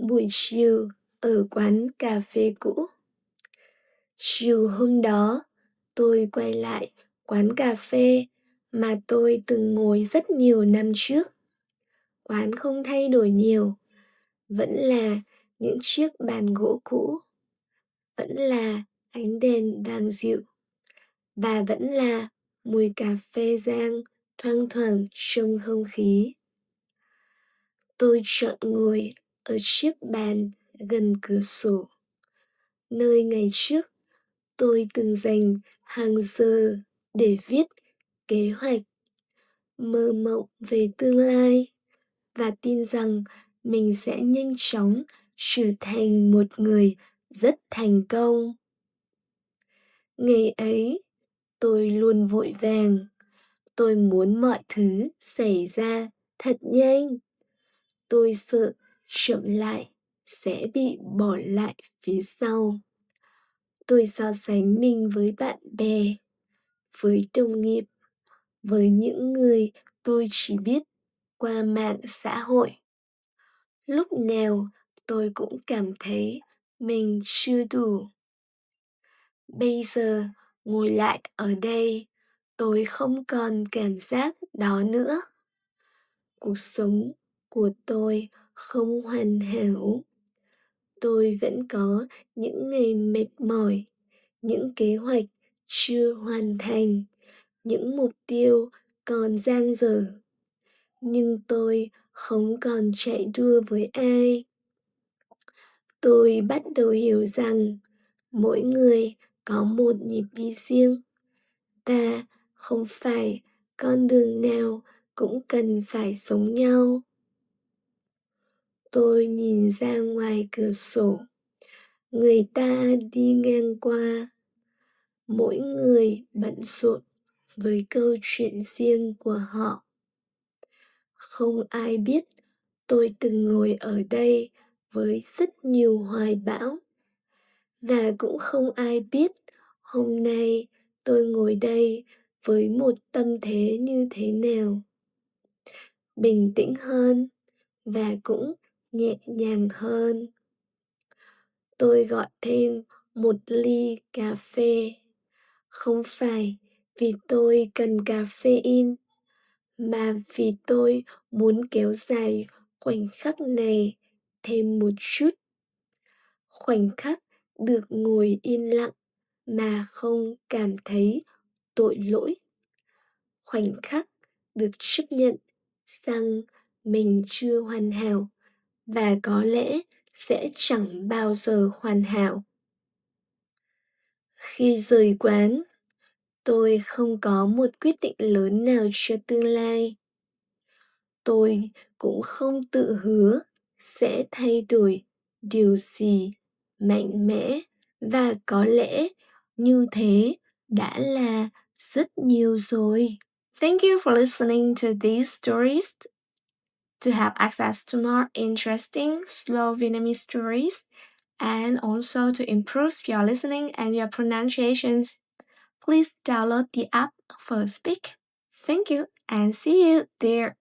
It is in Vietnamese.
Buổi chiều ở quán cà phê cũ. Chiều hôm đó, tôi quay lại quán cà phê mà tôi từng ngồi rất nhiều năm trước. Quán không thay đổi nhiều, vẫn là những chiếc bàn gỗ cũ, vẫn là ánh đèn vàng dịu và vẫn là mùi cà phê rang thoang thoảng trong không khí. Tôi chọn ngồi ở chiếc bàn gần cửa sổ, nơi ngày trước tôi từng dành hàng giờ để viết kế hoạch, mơ mộng về tương lai và tin rằng mình sẽ nhanh chóng trở thành một người rất thành công. Ngày ấy, tôi luôn vội vàng, tôi muốn mọi thứ xảy ra thật nhanh. Tôi sợ chậm lại sẽ bị bỏ lại phía sau. Tôi so sánh mình với bạn bè, với đồng nghiệp, với những người tôi chỉ biết qua mạng xã hội. Lúc nào tôi cũng cảm thấy mình chưa đủ. Bây giờ ngồi lại ở đây, tôi không còn cảm giác đó nữa. Cuộc sống của tôi không hoàn hảo. Tôi vẫn có những ngày mệt mỏi, những kế hoạch chưa hoàn thành, những mục tiêu còn dang dở. Nhưng tôi không còn chạy đua với ai. Tôi bắt đầu hiểu rằng mỗi người có một nhịp đi riêng. Ta không phải con đường nào cũng cần phải giống nhau. Tôi nhìn ra ngoài cửa sổ, người ta đi ngang qua, mỗi người bận rộn với câu chuyện riêng của họ. Không ai biết tôi từng ngồi ở đây với rất nhiều hoài bão, và cũng không ai biết hôm nay tôi ngồi đây với một tâm thế như thế nào. Bình tĩnh hơn và cũng nhẹ nhàng hơn. Tôi gọi thêm một ly cà phê, không phải vì tôi cần caffeine, mà vì tôi muốn kéo dài khoảnh khắc này thêm một chút. Khoảnh khắc được ngồi yên lặng mà không cảm thấy tội lỗi. Khoảnh khắc được chấp nhận rằng mình chưa hoàn hảo và có lẽ sẽ chẳng bao giờ hoàn hảo. Khi rời quán, tôi không có một quyết định lớn nào cho tương lai. Tôi cũng không tự hứa sẽ thay đổi điều gì mạnh mẽ, và có lẽ như thế đã là rất nhiều rồi. Thank you for listening to these stories. To have access to more interesting slow Vietnamese stories and also to improve your listening and your pronunciations, please download the app for Speak. Thank you and see you there.